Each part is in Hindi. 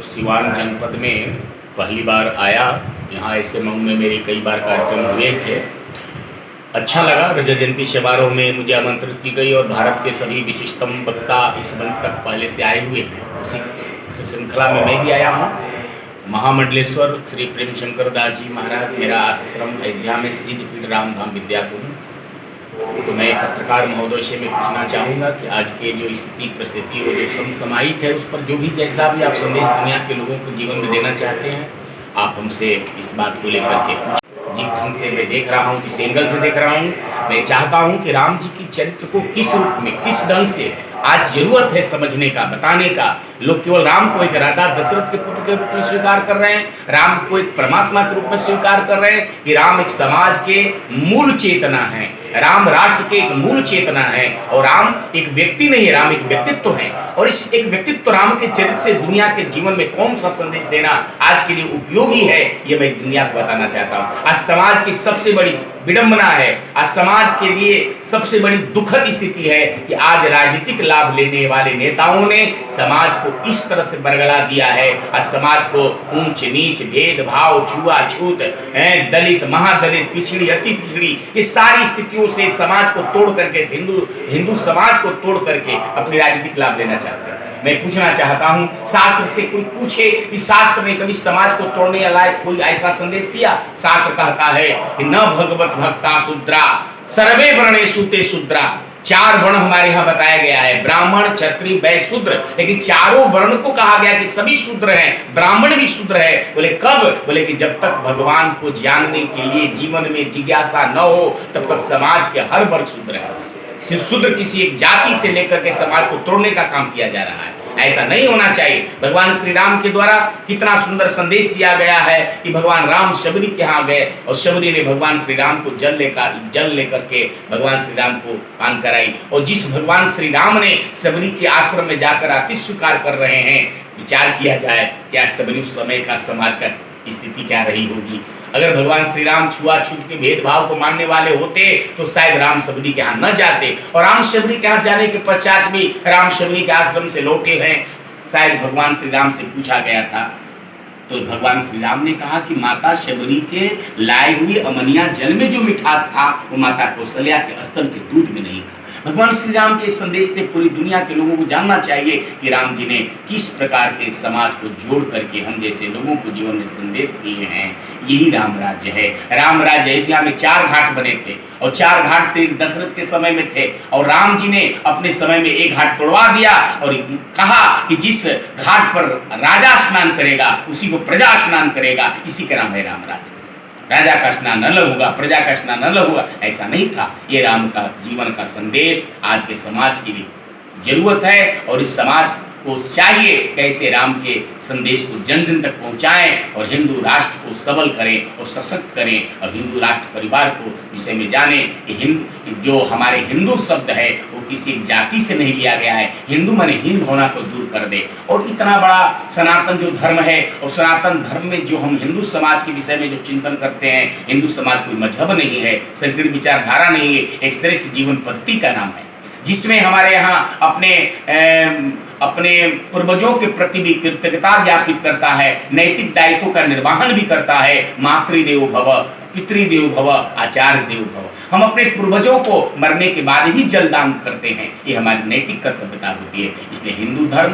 सिवान जनपद में पहली बार आया। यहाँ ऐसे मऊ में मेरे कई बार कार्यक्रम हुए थे। अच्छा लगा। रजत जयंती समारोह में मुझे आमंत्रित की गई और भारत के सभी विशिष्टतम वक्ता इस मंच तक पहले से आए हुए हैं। उसी श्रृंखला में मैं भी आया हूँ। महामंडलेश्वर श्री प्रेम शंकर दास जी महाराज, मेरा आश्रम अयोध्या में सिद्धपीठ रामधाम विद्यापुर। तो मैं पत्रकार महोदय से मैं पूछना चाहूँगा कि आज के जो स्थिति परिस्थिति और जो समसामयिक है उस पर जो भी जैसा भी आप संदेश दुनिया के लोगों को जीवन में देना चाहते हैं, आप हमसे इस बात को लेकर के जिस ढंग से मैं देख रहा हूँ, जिस एंगल से देख रहा हूँ, मैं चाहता हूँ कि राम जी की चरित्र को किस रूप में, किस ढंग से आज जरूरत है समझने का, बताने का। लोग केवल राम को एक राजा दशरथ के पुत्र के रूप में स्वीकार कर रहे हैं, राम को एक परमात्मा के रूप में स्वीकार कर रहे हैं कि राम एक समाज के मूल चेतना है, राम राष्ट्र के एक मूल चेतना है और राम एक व्यक्ति नहीं है, राम एक व्यक्तित्व है। और इस एक व्यक्तित्व राम के चरित्र से दुनिया के जीवन में कौन सा संदेश देना आज के लिए उपयोगी है, ये मैं दुनिया को बताना चाहता हूँ। आज समाज की सबसे बड़ी विडंबना है, आज समाज के लिए सबसे बड़ी दुखद स्थिति है कि आज राजनीतिक लाभ लेने वाले नेताओं ने समाज को इस तरह से बरगला दिया है। आज समाज को ऊंच नीच, भेदभाव, छुआछूत, दलित, महादलित, पिछड़ी, अति पिछड़ी, ये सारी स्थितियों से समाज को तोड़ करके, हिंदू समाज को तोड़ करके अपनी राजनीतिक लाभ लेना चाहते हैं। मैं पूछना चाहता हूं, शास्त्र से कोई पूछे कि शास्त्र ने कभी समाज को तोड़ने या लायक कोई ऐसा संदेश दिया? शास्त्र कहता है कि न भगवत भक्ता शूद्रा सर्वे वर्णेषु ते शूद्रा। चार वर्ण हमारे यहाँ बताया गया है, ब्राह्मण, क्षत्रिय, वैश्य, शूद्र। लेकिन चारों वर्ण को कहा गया कि सभी शूद्र हैं, ब्राह्मण भी शूद्र है। बोले कब? बोले कि जब तक भगवान को जानने के लिए जीवन में जिज्ञासा न हो तब तक समाज के हर वर्ग शूद्र है। शूद्र किसी एक जाति से लेकर के समाज को तोड़ने का काम किया जा रहा है, ऐसा नहीं होना चाहिए। भगवान श्री राम के द्वारा कितना सुंदर संदेश दिया गया है कि भगवान राम शबरी के यहाँ गए और शबरी ने भगवान श्री राम को जल लेकर के भगवान श्री राम को पान कराई। और जिस भगवान श्री राम ने शबरी के आश्रम में जाकर आतिश स्वीकार कर रहे हैं, विचार किया जाए क्या शबरी उस समय का समाज का स्थिति क्या रही होगी। अगर भगवान श्री राम छुआछूत के भेदभाव को मानने वाले होते तो शायद राम शबरी के यहाँ न जाते। और राम शबरी के यहाँ जाने के पश्चात भी राम शबरी के आश्रम से लौटे हैं। शायद भगवान श्री राम से पूछा गया था तो भगवान श्री राम ने कहा कि माता शबरी के लाए हुए अमनिया जल में जो मिठास था वो माता कौशल्या के स्तन के दूध में नहीं था। भगवान श्री राम के संदेश से पूरी दुनिया के लोगों को जानना चाहिए कि राम जी ने किस प्रकार के समाज को जोड़ करके हम जैसे लोगों को जीवन में संदेश दिए हैं। यही राम राज्य है। राम राज्य अयोध्या में 4 घाट बने थे और 4 घाट से दशरथ के समय में थे और राम जी ने अपने समय में एक घाट तोड़वा दिया और कहा कि जिस घाट पर राजा स्नान करेगा उसी को प्रजा स्नान करेगा। इसी का नाम है राम राज्य। राजा का स्नान अलग होगा, प्रजा का स्नान अलग होगा, ऐसा नहीं था। ये राम का जीवन का संदेश आज के समाज की भी जरूरत है और इस समाज को चाहिए कैसे राम के संदेश को जन जन तक पहुंचाएं और हिंदू राष्ट्र को सबल करें और सशक्त करें और हिंदू राष्ट्र परिवार को विषय में जाने कि जो हमारे हिंदू शब्द है वो किसी जाति से नहीं लिया गया है। हिंदू माने हिंद होना को दूर कर दे। और इतना बड़ा सनातन जो धर्म है और सनातन धर्म में जो हम हिंदू समाज के विषय में जो चिंतन करते हैं, हिंदू समाज कोई मजहब नहीं है, संकीर्ण विचारधारा नहीं है, एक श्रेष्ठ जीवन पद्धति का नाम है जिसमें हमारे यहाँ अपने पूर्वजों के प्रति भी कृतज्ञता ज्ञापित करता है, नैतिक दायित्वों का निर्वहन भी करता है। मातृदेवो भव, पितृदेवो भव, आचार्य देवो भव। हम अपने पूर्वजों को मरने के बाद भी जलदान करते हैं, ये हमारी नैतिक कर्तव्यता होती है। इसलिए हिंदू धर्म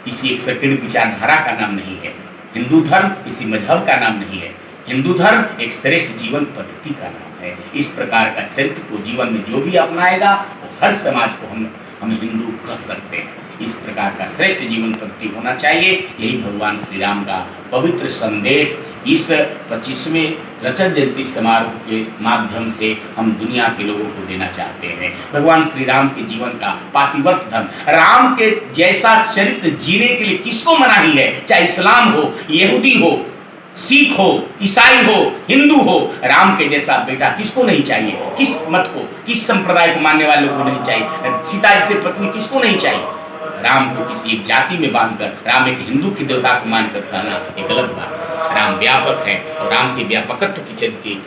किसी एक संकीर्ण विचारधारा का नाम नहीं है, हिंदू धर्म किसी मजहब का नाम नहीं है, हिंदू धर्म एक श्रेष्ठ जीवन पद्धति का नाम है। इस प्रकार का चरित्र को जीवन में जो भी अपनाएगा वो हर समाज को हम हिंदू कह सकते हैं। इस प्रकार का श्रेष्ठ जीवन पद्धति होना चाहिए। यही भगवान श्री राम का पवित्र संदेश इस 25वें रजत जयंती समारोह के माध्यम से हम दुनिया के लोगों को देना चाहते हैं। भगवान श्री राम के जीवन का पातिव्रत धर्म, राम के जैसा चरित्र जीने के लिए किसको मनाही है? चाहे इस्लाम हो, यहूदी हो, सिख हो, ईसाई हो, हिंदू हो, राम के जैसा बेटा किसको नहीं चाहिए? किस मत को, किस संप्रदाय को मानने वालों को नहीं चाहिए? सीता जैसे पत्नी किसको नहीं चाहिए? राम को किसी एक जाति में बांधकर, राम एक हिंदू की देवता को मानकर कहना एक गलत बात है। राम व्यापक है और राम के व्यापकत्व की चरित्र की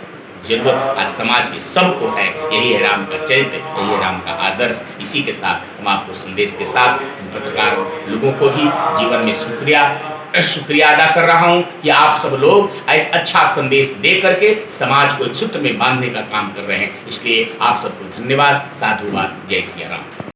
जरूरत आज समाज के सबको है। यही है राम का चरित्र, यही है राम का आदर्श। इसी के साथ हम आपको संदेश के साथ पत्रकार लोगों को भी जीवन में शुक्रिया शुक्रिया अदा कर रहा हूं कि आप सब लोग एक अच्छा संदेश दे करके समाज को एक सूत्र में बांधने का काम कर रहे हैं। इसलिए आप सबको धन्यवाद, साधुवाद, जय सिया राम।